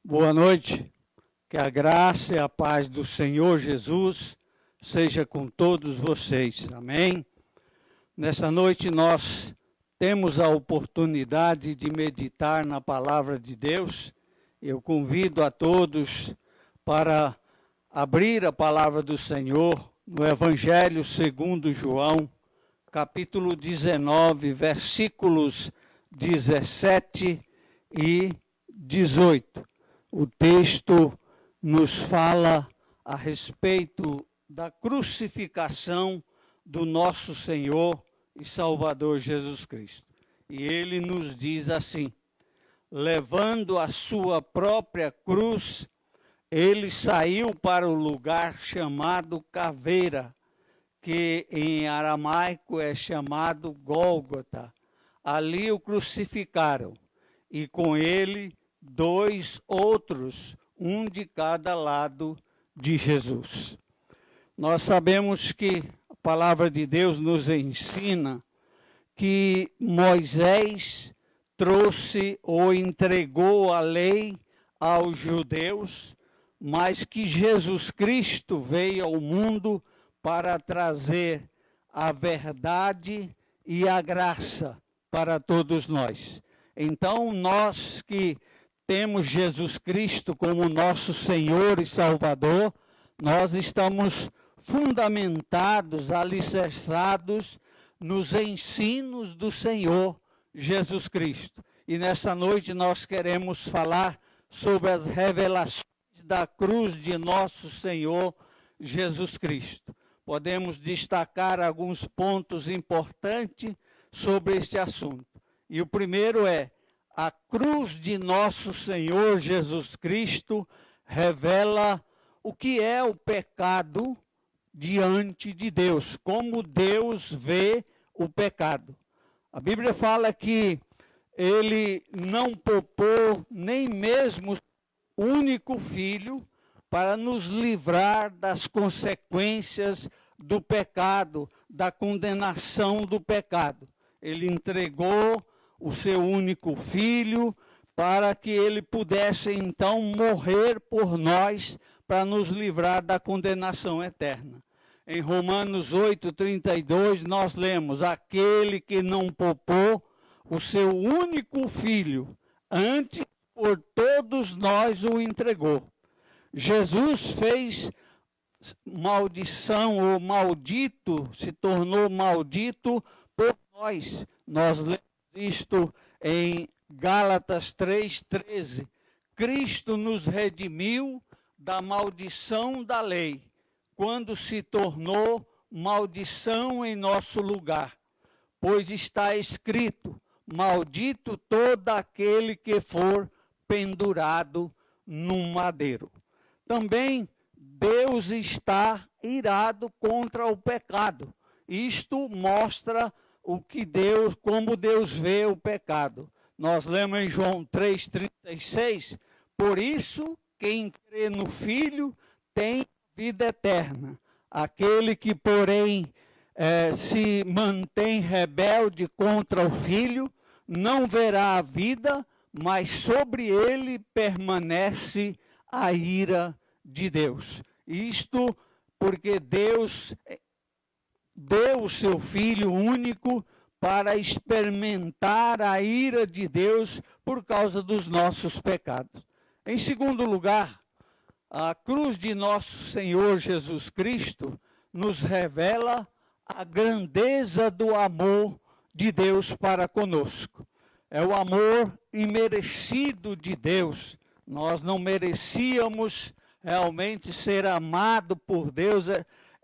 Boa noite, que a graça e a paz do Senhor Jesus seja com todos vocês, amém? Nessa noite nós temos a oportunidade de meditar na palavra de Deus. Eu convido a todos para abrir a palavra do Senhor no Evangelho segundo João, capítulo 19, versículos 17 e 18. O texto nos fala a respeito da crucificação do nosso Senhor e Salvador Jesus Cristo. E ele nos diz assim: levando a sua própria cruz, ele saiu para o lugar chamado Caveira, que em aramaico é chamado Gólgota. Ali o crucificaram, e com ele 2 outros, um de cada lado de Jesus. Nós sabemos que a palavra de Deus nos ensina que Moisés trouxe ou entregou a lei aos judeus, mas que Jesus Cristo veio ao mundo para trazer a verdade e a graça para todos nós. Então, nós que temos Jesus Cristo como nosso Senhor e Salvador, nós estamos fundamentados, alicerçados nos ensinos do Senhor Jesus Cristo. E nessa noite nós queremos falar sobre as revelações da cruz de nosso Senhor Jesus Cristo. Podemos destacar alguns pontos importantes sobre este assunto. E o primeiro é: a cruz de nosso Senhor Jesus Cristo revela o que é o pecado diante de Deus, como Deus vê o pecado. A Bíblia fala que ele não poupou nem mesmo o único filho para nos livrar das consequências do pecado, da condenação do pecado. Ele entregou o seu único filho, para que ele pudesse então morrer por nós, para nos livrar da condenação eterna. Em Romanos 8:32 nós lemos: aquele que não poupou o seu único filho, antes por todos nós o entregou. Jesus fez maldição, ou maldito, se tornou maldito por nós. Nós lemos isto em Gálatas 3:13. Cristo nos redimiu da maldição da lei, quando se tornou maldição em nosso lugar. Pois está escrito: maldito todo aquele que for pendurado num madeiro. Também Deus está irado contra o pecado. Isto mostra como Deus vê o pecado. Nós lemos em João 3:36, por isso quem crê no Filho tem vida eterna. Aquele que, porém, se mantém rebelde contra o Filho, não verá a vida, mas sobre ele permanece a ira de Deus. Isto porque Deus deu o seu Filho único para experimentar a ira de Deus por causa dos nossos pecados. Em segundo lugar, a cruz de nosso Senhor Jesus Cristo nos revela a grandeza do amor de Deus para conosco. É o amor imerecido de Deus. Nós não merecíamos realmente ser amado por Deus.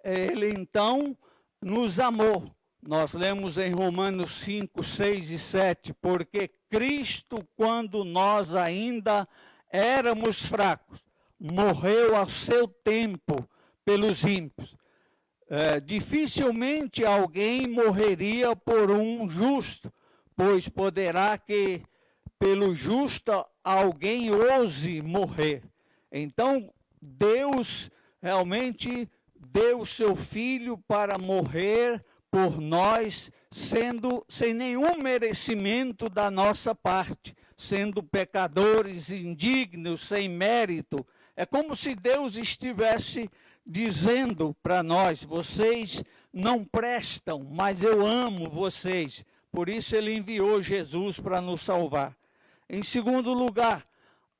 Ele então nos amou. Nós lemos em Romanos 5, 6 e 7, porque Cristo, quando nós ainda éramos fracos, morreu ao seu tempo pelos ímpios. Dificilmente alguém morreria por um justo, pois poderá que pelo justo alguém ouse morrer. Então, Deus realmente deu o seu Filho para morrer por nós, sem nenhum merecimento da nossa parte, sendo pecadores, indignos, sem mérito. É como se Deus estivesse dizendo para nós: vocês não prestam, mas eu amo vocês. Por isso ele enviou Jesus para nos salvar. Em segundo lugar,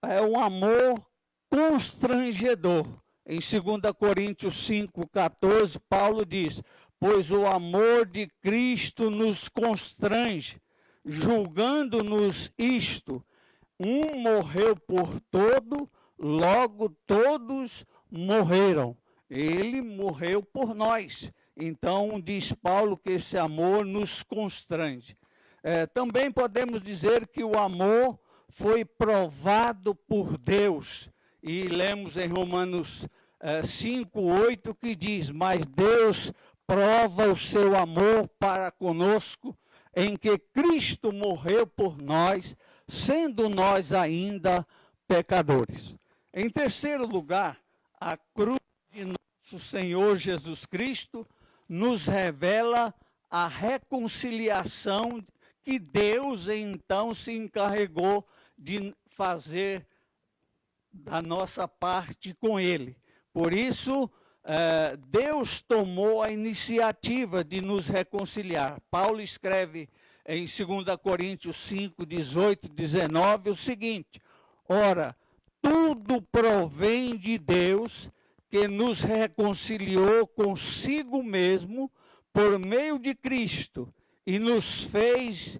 é um amor constrangedor. Em 2 Coríntios 5,14, Paulo diz: pois o amor de Cristo nos constrange, julgando-nos isto: um morreu por todo, logo todos morreram. Ele morreu por nós. Então, diz Paulo que esse amor nos constrange. Também podemos dizer que o amor foi provado por Deus. E lemos em Romanos 5:8 que diz: mas Deus prova o seu amor para conosco, em que Cristo morreu por nós, sendo nós ainda pecadores. Em terceiro lugar, a cruz de nosso Senhor Jesus Cristo nos revela a reconciliação que Deus então se encarregou de fazer da nossa parte com Ele. Por isso, Deus tomou a iniciativa de nos reconciliar. Paulo escreve em 2 Coríntios 5, 18, 19 o seguinte: ora, tudo provém de Deus, que nos reconciliou consigo mesmo por meio de Cristo e nos fez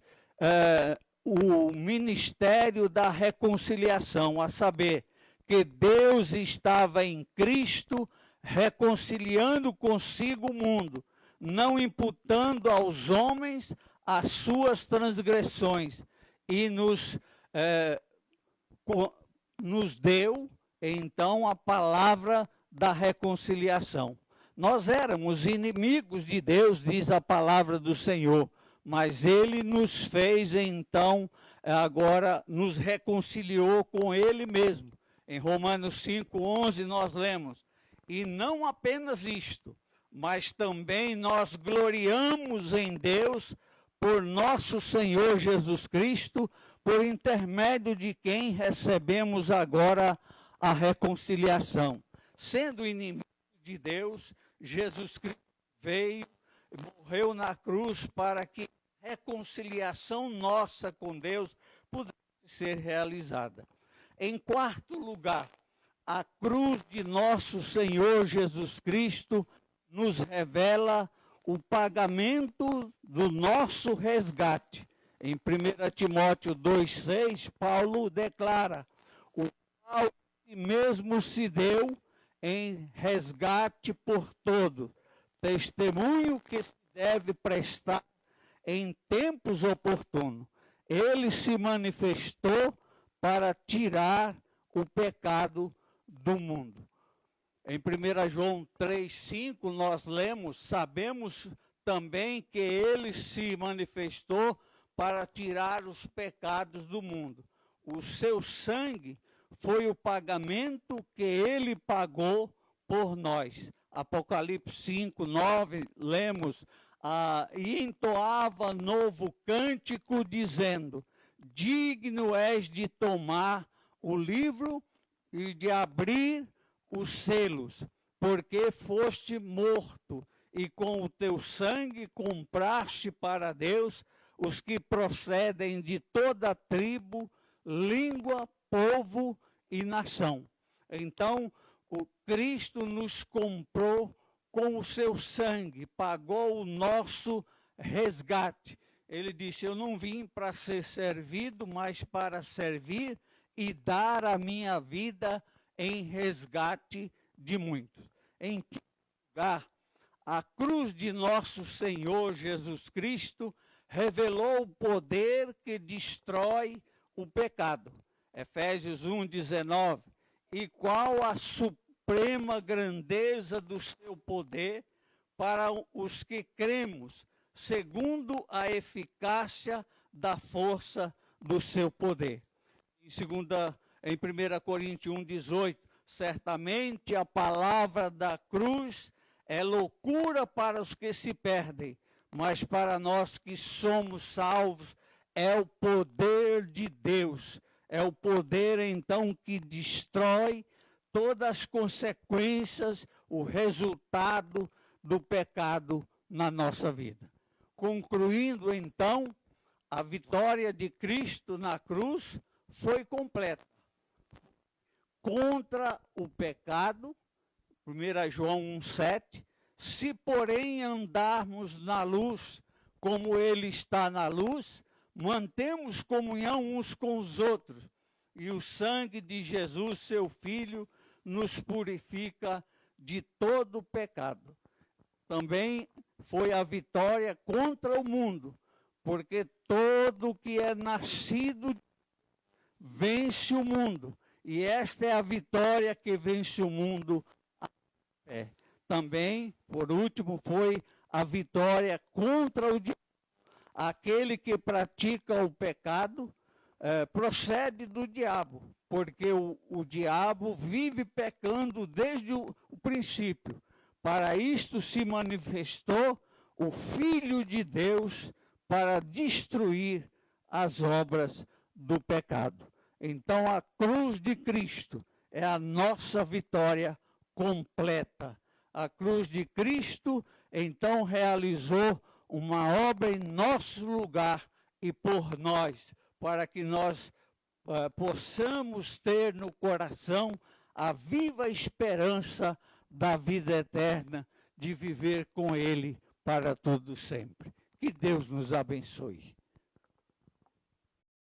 o ministério da reconciliação, a saber, que Deus estava em Cristo reconciliando consigo o mundo, não imputando aos homens as suas transgressões, e nos deu, então, a palavra da reconciliação. Nós éramos inimigos de Deus, diz a palavra do Senhor, mas Ele nos fez, então, agora nos reconciliou com Ele mesmo. Em Romanos 5:11 nós lemos: e não apenas isto, mas também nós gloriamos em Deus por nosso Senhor Jesus Cristo, por intermédio de quem recebemos agora a reconciliação. Sendo inimigo de Deus, Jesus Cristo veio, morreu na cruz para que a reconciliação nossa com Deus pudesse ser realizada. Em quarto lugar, a cruz de nosso Senhor Jesus Cristo nos revela o pagamento do nosso resgate. Em 1 Timóteo 2,6, Paulo declara: o qual mesmo se deu em resgate por todos, testemunho que se deve prestar em tempos oportunos. Ele se manifestou para tirar o pecado do mundo. Em 1 João 3,5 nós lemos: sabemos também que ele se manifestou para tirar os pecados do mundo. O seu sangue foi o pagamento que ele pagou por nós. Apocalipse 5:9 lemos: e entoava novo cântico, dizendo: digno és de tomar o livro e de abrir os selos, porque foste morto, e com o teu sangue compraste para Deus os que procedem de toda tribo, língua, povo e nação. Então, o Cristo nos comprou com o seu sangue, pagou o nosso resgate. Ele disse: eu não vim para ser servido, mas para servir e dar a minha vida em resgate de muitos. Em quinto lugar, a cruz de nosso Senhor Jesus Cristo revelou o poder que destrói o pecado. Efésios 1:19. E qual a suprema grandeza do seu poder para os que cremos, segundo a eficácia da força do seu poder. Em 1 Coríntios 1:18, certamente a palavra da cruz é loucura para os que se perdem, mas para nós que somos salvos é o poder de Deus. É o poder, então, que destrói todas as consequências, o resultado do pecado na nossa vida. Concluindo, então, a vitória de Cristo na cruz foi completa. Contra o pecado, 1 João 1,7, se porém andarmos na luz, como ele está na luz, mantemos comunhão uns com os outros, e o sangue de Jesus, seu Filho, nos purifica de todo o pecado. Também foi a vitória contra o mundo, porque todo que é nascido vence o mundo. E esta é a vitória que vence o mundo. Também, por último, foi a vitória contra o diabo. Aquele que pratica o pecado procede do diabo, porque o diabo vive pecando desde o princípio. Para isto se manifestou o Filho de Deus para destruir as obras do pecado. Então a cruz de Cristo é a nossa vitória completa. A cruz de Cristo então realizou uma obra em nosso lugar e por nós, para que nós possamos ter no coração a viva esperança da vida eterna, de viver com Ele para todo sempre. Que Deus nos abençoe.